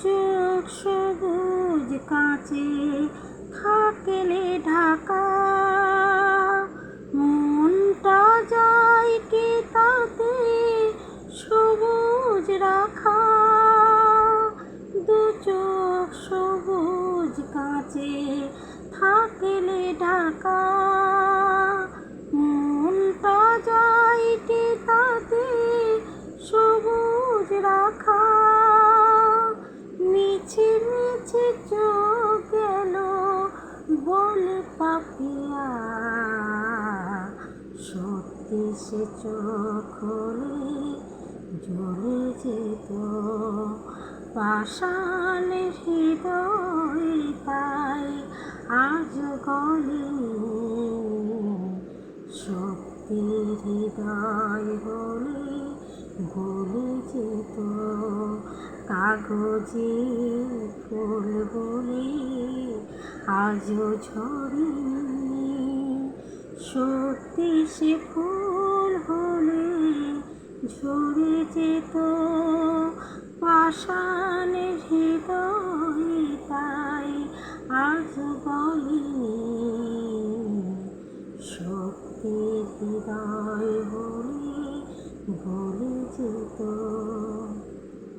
চোখ সবুজ কাঁচে থাকলে ঢাকা, মনটা যায় কি তাতে সবুজ রাখা। দু চোখ সবুজ কাঁচে থাকলে ঢাকা, মনটা যায় কি তাতে সবুজ রাখা। মিছে মিছে চোখ গেল বলে পাপিয়া, সত্যি সে চোখ হলে জ্বলে যেত পাষাণ হৃদয়, তাই আজ গলেনি। সত্যি হৃদয় হলে গলে যেত কাগজে ফুল বলে আজও ঝরেনি। সত্যি সে ফুল হলে ঝরে যেত পাষাণ হৃদয়, তাই আজ গলেনি। সত্যি হৃদয় হলে গলে যেত।